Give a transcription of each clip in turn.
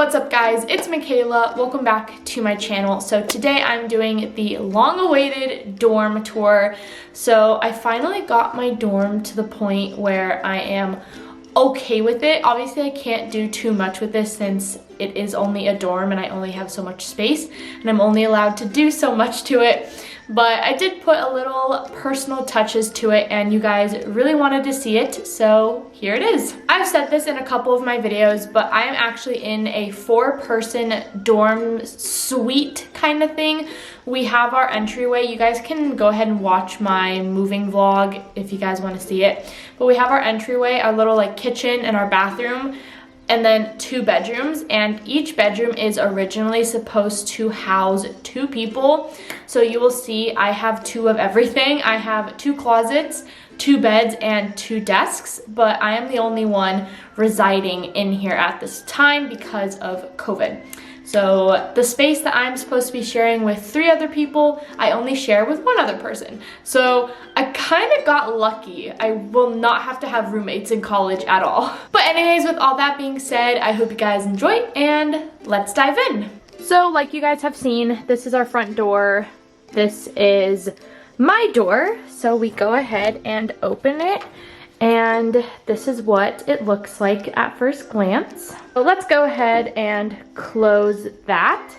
What's up guys, it's Michaela. Welcome back to my channel. So today I'm doing the long-awaited dorm tour. So I finally got my dorm to the point where I am okay with it. Obviously I can't do too much with this since it is only a dorm and I only have so much space and I'm only allowed to do so much to it. But I did put a little personal touches to it and you guys really wanted to see it, so here it is. I've said this in a couple of my videos, but I am actually in a 4-person dorm suite kind of thing. We have our entryway. You guys can go ahead and watch my moving vlog if you guys want to see it. But we have our entryway, our little like kitchen and our bathroom, and then 2 bedrooms, and each bedroom is originally supposed to house 2 people. So you will see I have 2 of everything. I have 2 closets, 2 beds, and 2 desks, but I am the only one residing in here at this time because of COVID. So the space that I'm supposed to be sharing with 3 other people, I only share with 1 other person. So I kind of got lucky. I will not have to have roommates in college at all. But anyways, with all that being said, I hope you guys enjoy and let's dive in. So like you guys have seen, this is our front door. This is my door. So we go ahead and open it. And this is what it looks like at first glance. So let's go ahead and close that.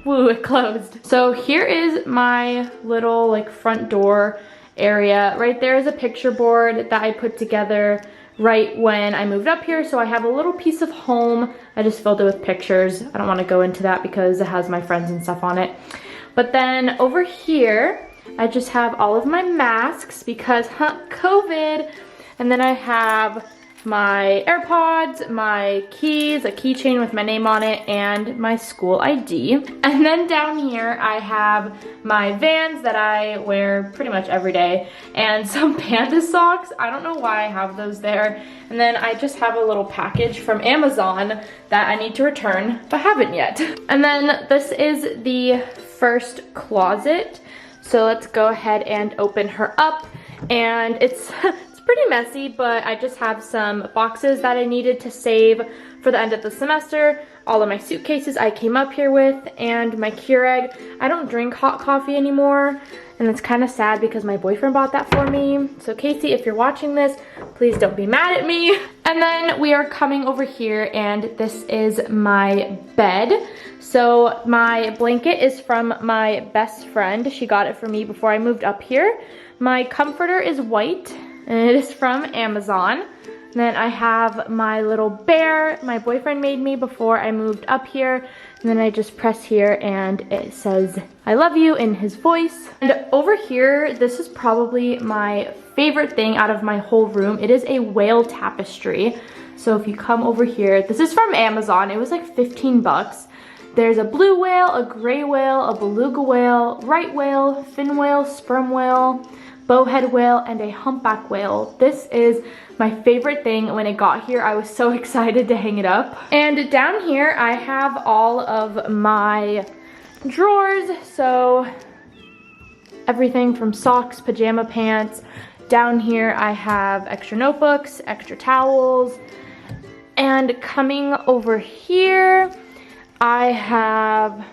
Woo, it closed. So here is my little like front door area. Right there is a picture board that I put together right when I moved up here. So I have a little piece of home. I just filled it with pictures. I don't want to go into that because it has my friends and stuff on it. But then over here, I just have all of my masks because COVID. And then I have my AirPods, my keys, a keychain with my name on it, and my school ID. And then down here I have my Vans that I wear pretty much every day, and some Panda socks. I don't know why I have those there. And then I just have a little package from Amazon that I need to return, but haven't yet. And then this is the first closet. So let's go ahead and open her up, and it's pretty messy, but I just have some boxes that I needed to save for the end of the semester, all of my suitcases I came up here with, and my Keurig. I don't drink hot coffee anymore, and it's kind of sad because my boyfriend bought that for me. So Casey, if you're watching this, please don't be mad at me. And then we are coming over here, and this is my bed. So my blanket is from my best friend. She got it for me before I moved up here. My comforter is white, and it is from Amazon. And then I have my little bear my boyfriend made me before I moved up here. And then I just press here and it says, "I love you" in his voice. And over here, this is probably my favorite thing out of my whole room. It is a whale tapestry. So if you come over here, this is from Amazon. It was like 15 bucks. There's a blue whale, a gray whale, a beluga whale, right whale, fin whale, sperm whale, bowhead whale, and a humpback whale. This is my favorite thing. When it got here, I was so excited to hang it up. And down here, I have all of my drawers. So everything from socks, pajama pants. Down here, I have extra notebooks, extra towels. And coming over here, I have,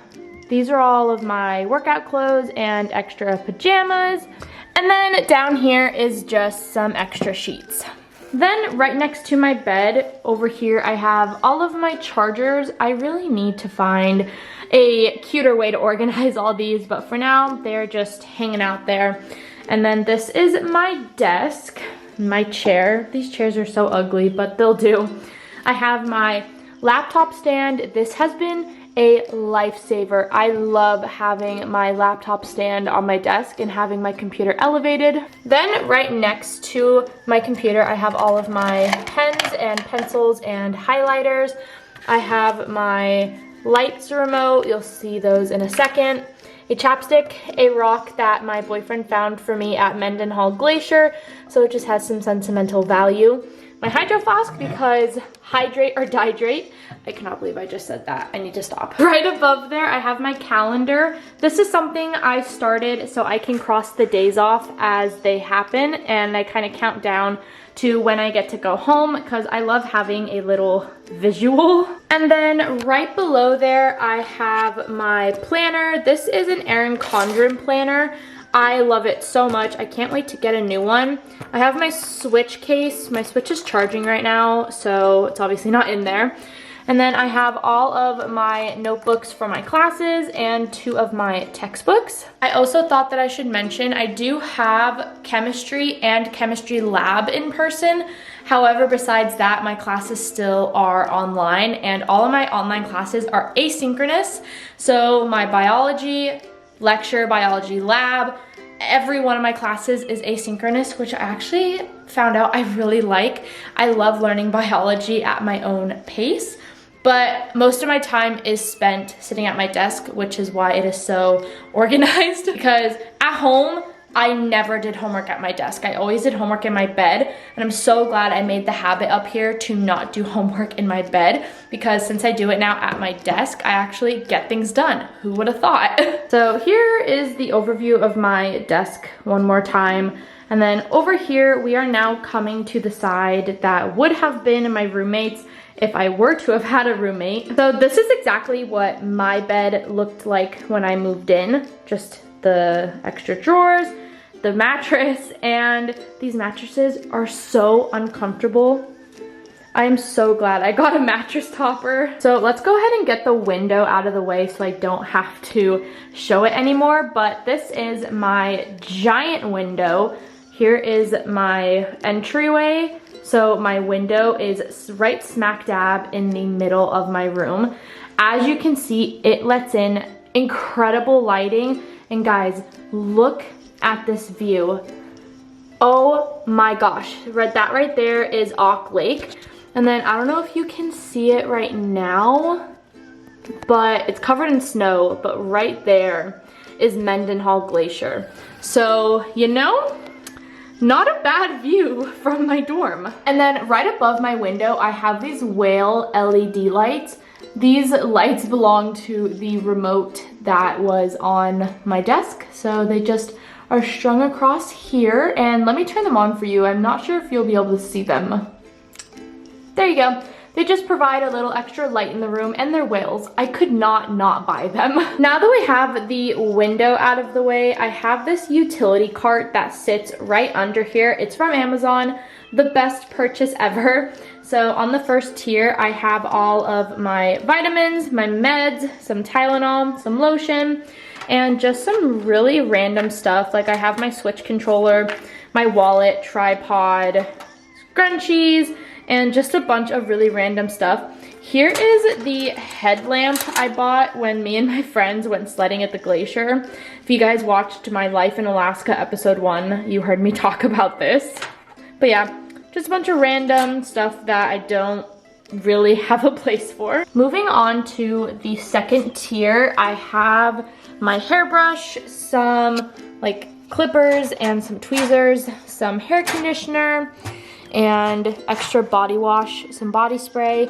these are all of my workout clothes and extra pajamas. And then down here is just some extra sheets. Then right next to my bed over here, I have all of my chargers. I really need to find a cuter way to organize all these, but for now, they're just hanging out there. And then this is my desk, my chair. These chairs are so ugly, but they'll do. I have my laptop stand. This has been a lifesaver. I love having my laptop stand on my desk and having my computer elevated. Then right next to my computer, I have all of my pens and pencils and highlighters. I have my lights remote. You'll see those in a second. A chapstick, a rock that my boyfriend found for me at Mendenhall Glacier, so it just has some sentimental value. my hydro flask because hydrate or dihydrate. I cannot believe I just said that. I need to stop. Right above there, I have my calendar. This is something I started so I can cross the days off as they happen, and I kind of count down to when I get to go home because I love having a little visual. And then right below there, I have my planner. This is an Erin Condren planner. I love it so much. I can't wait to get a new one. I have my Switch case. My Switch is charging right now, so it's obviously not in there. And then I have all of my notebooks for my classes and 2 of my textbooks. I also thought that I should mention I do have chemistry and chemistry lab in person. However, besides that, my classes still are online, and all of my online classes are asynchronous. So my biology lecture, biology lab, every one of my classes is asynchronous, which I actually found out I really like. I love learning biology at my own pace. But most of my time is spent sitting at my desk, which is why it is so organized. Because at home, I never did homework at my desk. I always did homework in my bed. And I'm so glad I made the habit up here to not do homework in my bed. Because since I do it now at my desk, I actually get things done. Who would have thought? So here is the overview of my desk one more time. And then over here, we are now coming to the side that would have been my roommate's if I were to have had a roommate. So this is exactly what my bed looked like when I moved in. Just the extra drawers, the mattress, and these mattresses are so uncomfortable. I am so glad I got a mattress topper. So let's go ahead and get the window out of the way so I don't have to show it anymore. But this is my giant window. Here is my entryway. So my window is right smack dab in the middle of my room. As you can see, it lets in incredible lighting. And guys, look at this view. Oh my gosh, that right there is Auk Lake. And then I don't know if you can see it right now, but it's covered in snow, but right there is Mendenhall Glacier. So, you know, not a bad view from my dorm. And then right above my window, I have these whale LED lights. These lights belong to the remote that was on my desk. So they just are strung across here. And let me turn them on for you. I'm not sure if you'll be able to see them. There you go. They just provide a little extra light in the room, and they're whales. I could not buy them. Now that we have the window out of the way, I have this utility cart that sits right under here. It's from Amazon, the best purchase ever. So on the first tier, I have all of my vitamins, my meds, some Tylenol, some lotion, and just some really random stuff. Like I have my Switch controller, my wallet, tripod, scrunchies, and just a bunch of really random stuff. Here is the headlamp I bought when me and my friends went sledding at the glacier. If you guys watched my Life in Alaska episode 1, you heard me talk about this. But yeah, just a bunch of random stuff that I don't really have a place for. Moving on to the second tier, I have my hairbrush, some like clippers and some tweezers, some hair conditioner, and extra body wash, some body spray,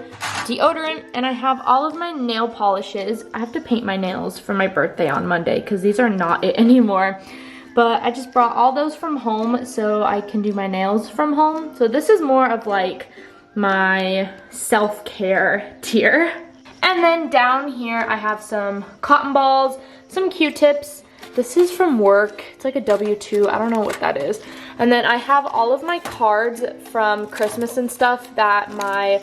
deodorant, and I have all of my nail polishes. I have to paint my nails for my birthday on Monday because these are not it anymore. But I just brought all those from home so I can do my nails from home. So this is more of like my self-care tier. And then down here I have some cotton balls, some Q-tips. This is from work. It's like a W-2. I don't know what that is. And then I have all of my cards from Christmas and stuff that my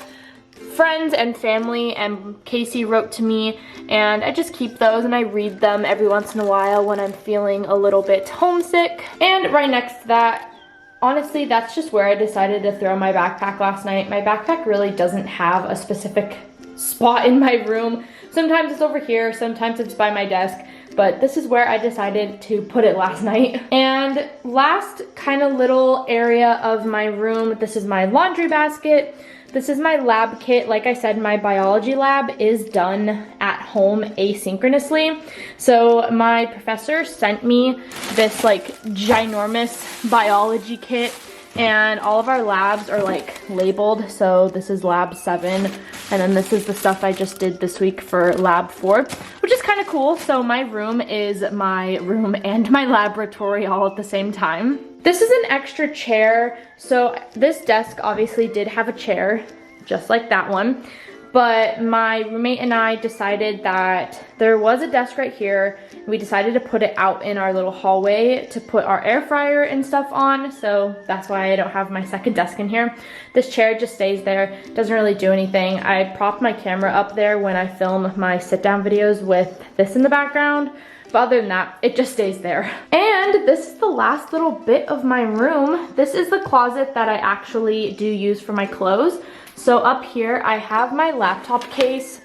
friends and family and Casey wrote to me, and I just keep those and I read them every once in a while when I'm feeling a little bit homesick. And right next to that, honestly, that's just where I decided to throw my backpack last night. My backpack really doesn't have a specific spot in my room. Sometimes it's over here, sometimes it's by my desk, but this is where I decided to put it last night. And last kind of little area of my room, this is my laundry basket. This is my lab kit. Like I said, my biology lab is done at home asynchronously. So my professor sent me this like ginormous biology kit, and all of our labs are like labeled. So this is lab 7, and then this is the stuff I just did this week for lab 4, which is kind of cool. So my room is my room and my laboratory all at the same time. This is an extra chair. So this desk obviously did have a chair, just like that one. But my roommate and I decided that there was a desk right here. We decided to put it out in our little hallway to put our air fryer and stuff on. So that's why I don't have my second desk in here. This chair just stays there, doesn't really do anything. I prop my camera up there when I film my sit down videos with this in the background. But other than that, it just stays there. And this is the last little bit of my room. This is the closet that I actually do use for my clothes. So up here, I have my laptop case.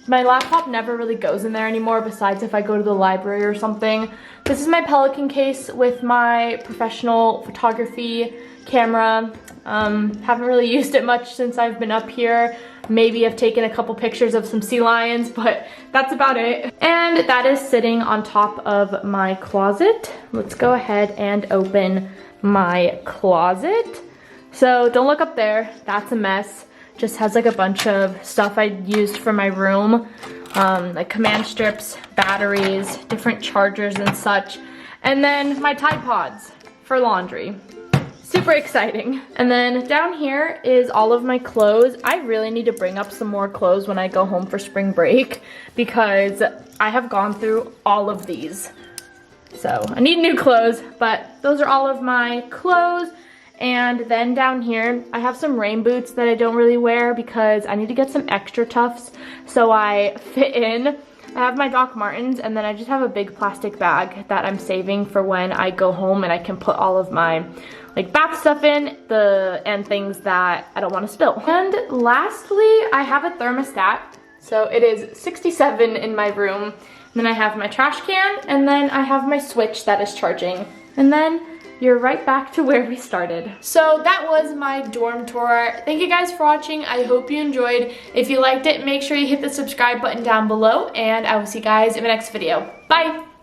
My laptop never really goes in there anymore, besides if I go to the library or something. This is my Pelican case with my professional photography camera. Haven't really used it much since I've been up here. Maybe I've taken a couple pictures of some sea lions, but that's about it. And that is sitting on top of my closet. Let's go ahead and open my closet. So don't look up there, that's a mess. Just has like a bunch of stuff I used for my room, like command strips, batteries, different chargers and such. And then my Tide Pods for laundry. Super exciting. And then down here is all of my clothes. I really need to bring up some more clothes when I go home for spring break because I have gone through all of these. So I need new clothes, but those are all of my clothes. And then down here, I have some rain boots that I don't really wear because I need to get some extra tufts so I fit in. I have my Doc Martens, and then I just have a big plastic bag that I'm saving for when I go home and I can put all of my like bath stuff in, and things that I don't want to spill. And lastly, I have a thermostat. So it is 67 in my room. And then I have my trash can, and then I have my switch that is charging. And then you're right back to where we started. So that was my dorm tour. Thank you guys for watching. I hope you enjoyed. If you liked it, make sure you hit the subscribe button down below, and I will see you guys in the next video. Bye!